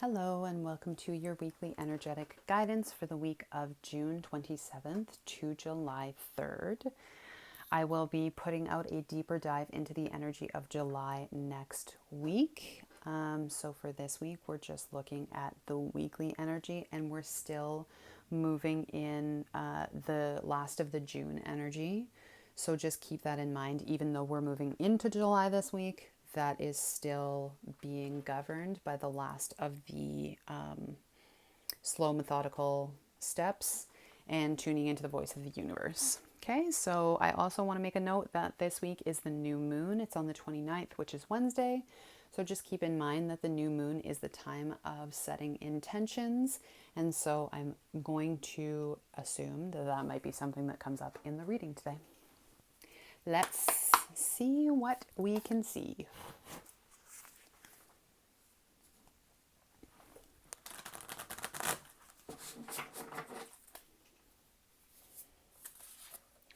Hello and welcome to your weekly energetic guidance for the week of June 27th to July 3rd. I will be putting out a deeper dive into the energy of July next week. So for this week, we're just looking at the weekly energy and we're still moving in the last of the June energy. So just keep that in mind, even though we're moving into July this week, that is still being governed by the last of the slow, methodical steps and tuning into the voice of the universe. Okay, so I also want to make a note that this week is the new moon. It's on the 29th, which is Wednesday. So just keep in mind that the new moon is the time of setting intentions. And so I'm going to assume that that might be something that comes up in the reading today. Let's see what we can see.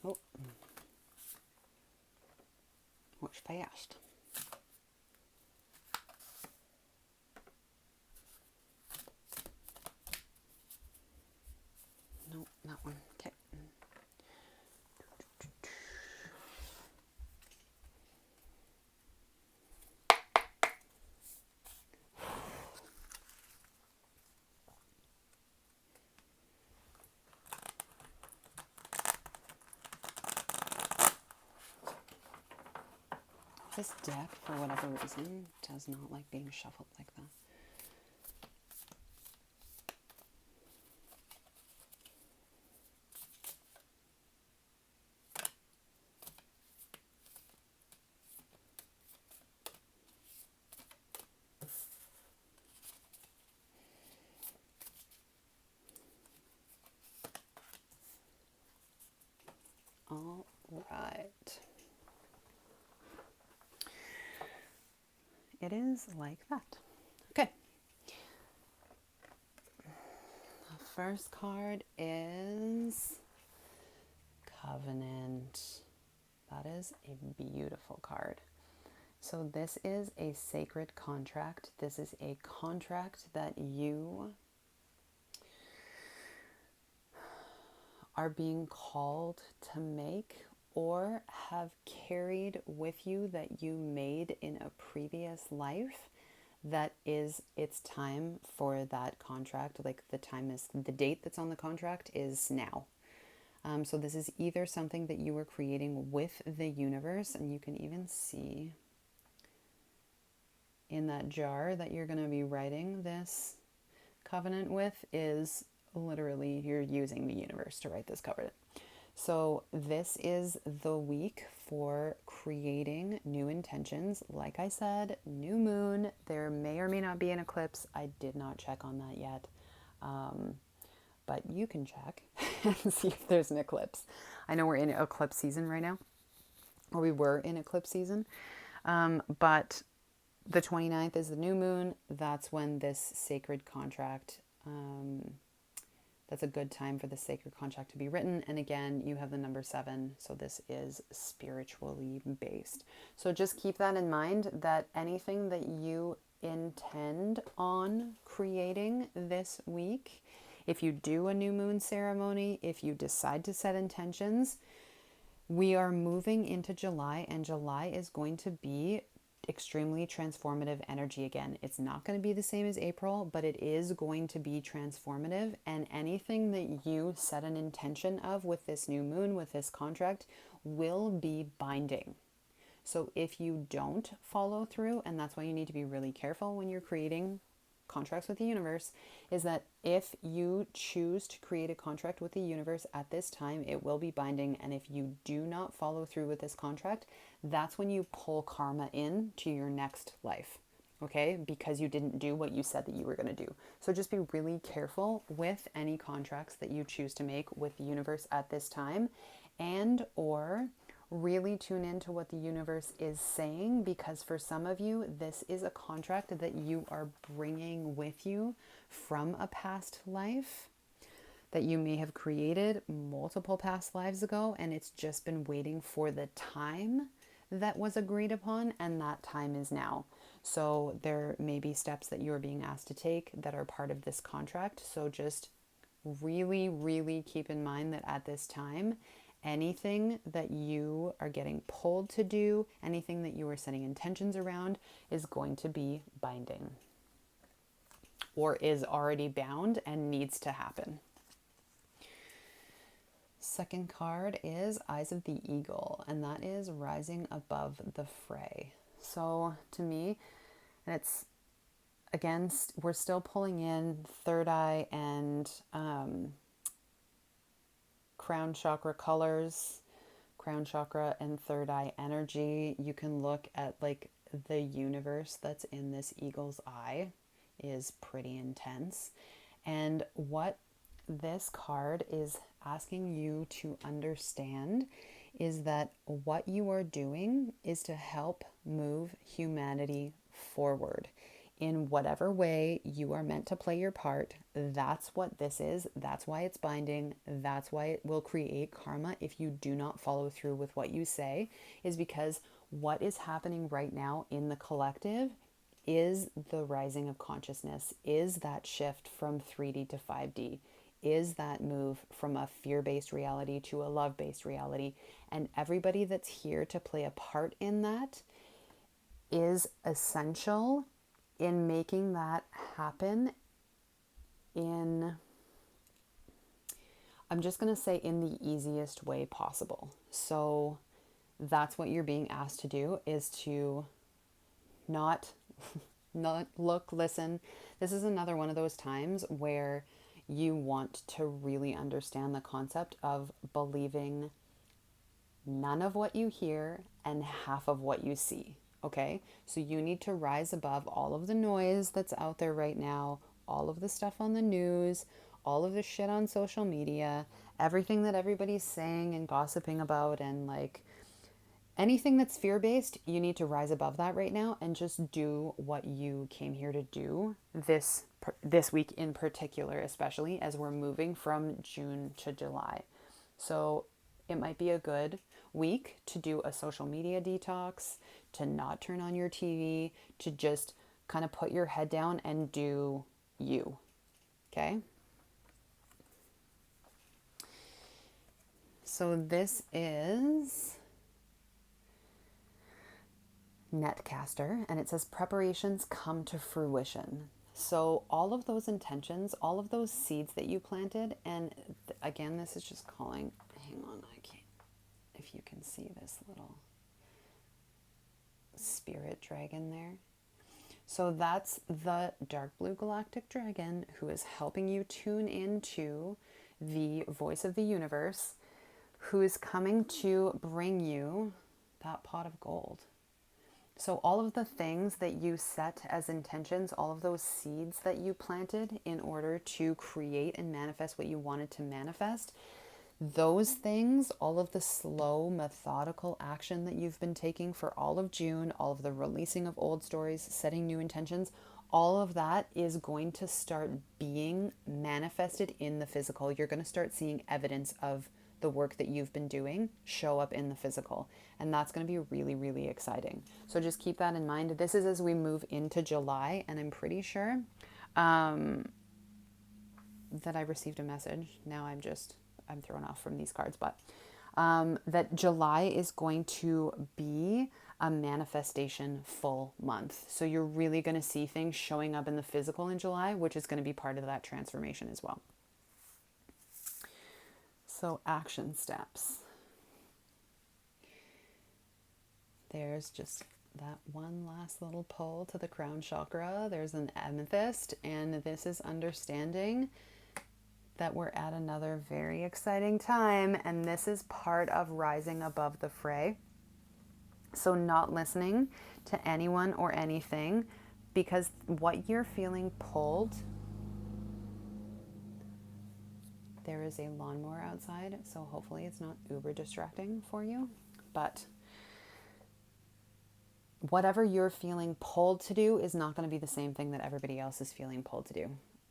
Oh, which fast. No, that one. Okay. This deck, for whatever reason, does not like being shuffled like that. All right. It is like that. Okay. The first card is Covenant. That is a beautiful card. So this is a sacred contract. This is a contract that you are being called to make or have carried with you that you made in a previous life. That is, it's time for that contract. Like the date that's on the contract is now. So this is either something that you were creating with the universe, and you can even see in that jar that you're going to be writing this covenant with is literally you're using the universe to write this covenant. So this is the week for creating new intentions. Like I said, new moon. There may or may not be an eclipse. I did not check on that yet. But you can check and see if there's an eclipse. I know we're in eclipse season right now, or we were in eclipse season. But the 29th is the new moon. That's when this sacred contract, that's a good time for the sacred contract to be written. And again, you have the number 7. So this is spiritually based. So just keep that in mind, that anything that you intend on creating this week, if you do a new moon ceremony, if you decide to set intentions, we are moving into July, and July is going to be extremely transformative energy again. It's not going to be the same as April, but it is going to be transformative, and anything that you set an intention of with this new moon, with this contract, will be binding. So if you don't follow through, and that's why you need to be really careful when you're creating contracts with the universe, is that if you choose to create a contract with the universe at this time, it will be binding. And if you do not follow through with this contract, that's when you pull karma in to your next life. Okay, because you didn't do what you said that you were going to do. So just be really careful with any contracts that you choose to make with the universe at this time, and or really tune into what the universe is saying, because for some of you, this is a contract that you are bringing with you from a past life that you may have created multiple past lives ago, and it's just been waiting for the time that was agreed upon, and that time is now. So there may be steps that you're being asked to take that are part of this contract. So just really, really keep in mind that at this time, anything that you are getting pulled to do, anything that you are setting intentions around is going to be binding or is already bound and needs to happen. Second card is Eyes of the Eagle, and that is rising above the fray. So to me, and it's again, we're still pulling in third eye and crown chakra colors, crown chakra and third eye energy. You can look at like the universe that's in this eagle's eye is pretty intense. And what this card is asking you to understand is that what you are doing is to help move humanity forward in whatever way you are meant to play your part. That's what this is. That's why it's binding. That's why it will create karma if you do not follow through with what you say, is because what is happening right now in the collective is the rising of consciousness, is that shift from 3D to 5D, is that move from a fear-based reality to a love-based reality. And everybody that's here to play a part in that is essential in making that happen in, I'm just going to say, in the easiest way possible. So that's what you're being asked to do, is to not look, listen. This is another one of those times where you want to really understand the concept of believing none of what you hear and half of what you see. Okay, so you need to rise above all of the noise that's out there right now, all of the stuff on the news, all of the shit on social media, everything that everybody's saying and gossiping about, and like anything that's fear-based. You need to rise above that right now and just do what you came here to do this week in particular, especially as we're moving from June to July. So it might be a good week to do a social media detox, to not turn on your TV, to just kind of put your head down and do you. Okay? So this is Netcaster, and it says preparations come to fruition. So all of those intentions, all of those seeds that you planted, and again, this is just calling, hang on, I can't, if you can see this little spirit dragon there. So that's the dark blue galactic dragon who is helping you tune into the voice of the universe, who is coming to bring you that pot of gold. So all of the things that you set as intentions, all of those seeds that you planted in order to create and manifest what you wanted to manifest, those things, all of the slow, methodical action that you've been taking for all of June, all of the releasing of old stories, setting new intentions, all of that is going to start being manifested in the physical. You're going to start seeing evidence of the work that you've been doing show up in the physical. And that's going to be really, really exciting. So just keep that in mind. This is as we move into July, and I'm pretty sure that I received a message. Now I'm thrown off from these cards, but that July is going to be a manifestation full month. So you're really going to see things showing up in the physical in July, which is going to be part of that transformation as well. So action steps. There's just that one last little pull to the crown chakra. There's an amethyst, and this is understanding that we're at another very exciting time, and this is part of rising above the fray. So not listening to anyone or anything, because what you're feeling pulled, there is a lawnmower outside, so hopefully it's not uber distracting for you, but whatever you're feeling pulled to do is not going to be the same thing that everybody else is feeling pulled to do.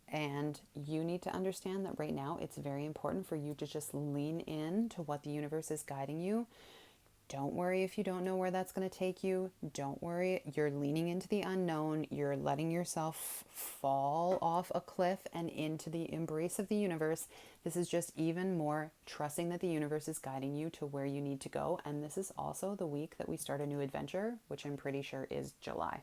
And you need to understand that right now it's very important for you to just lean in to what the universe is guiding you Don't worry if you don't know where that's going to take you. Don't worry. You're leaning into the unknown. You're letting yourself fall off a cliff and into the embrace of the universe. This is just even more trusting that the universe is guiding you to where you need to go. And this is also the week that we start a new adventure, which I'm pretty sure is July.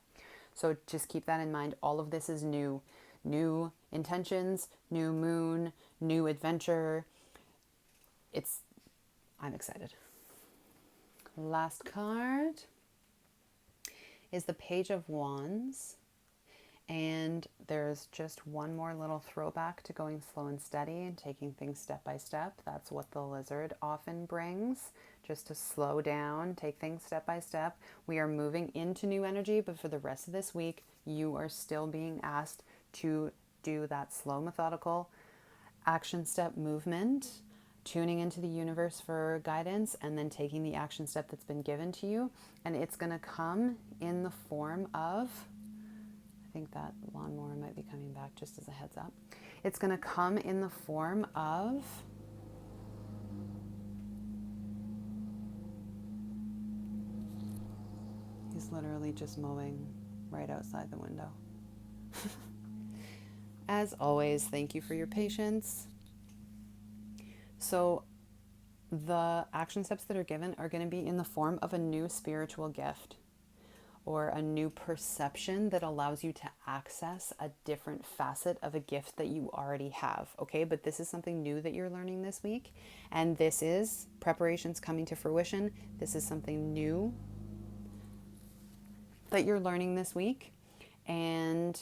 So just keep that in mind. All of this is new. New intentions, new moon, new adventure. I'm excited. Last card is the Page of Wands. And there's just one more little throwback to going slow and steady and taking things step by step. That's what the lizard often brings, just to slow down, take things step by step. We are moving into new energy, but for the rest of this week, you are still being asked to do that slow, methodical action step movement, tuning into the universe for guidance, and then taking the action step that's been given to you. And it's going to come in the form of, I think that lawnmower might be coming back, just as a heads up. It's going to come in the form of he's literally just mowing right outside the window. As always, thank you for your patience. So the action steps that are given are going to be in the form of a new spiritual gift or a new perception that allows you to access a different facet of a gift that you already have. Okay, but this is something new that you're learning this week, and this is preparations coming to fruition. This is something new that you're learning this week, and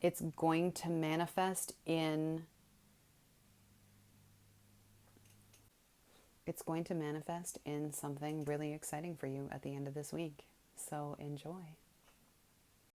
it's going to manifest in something really exciting for you at the end of this week. So enjoy.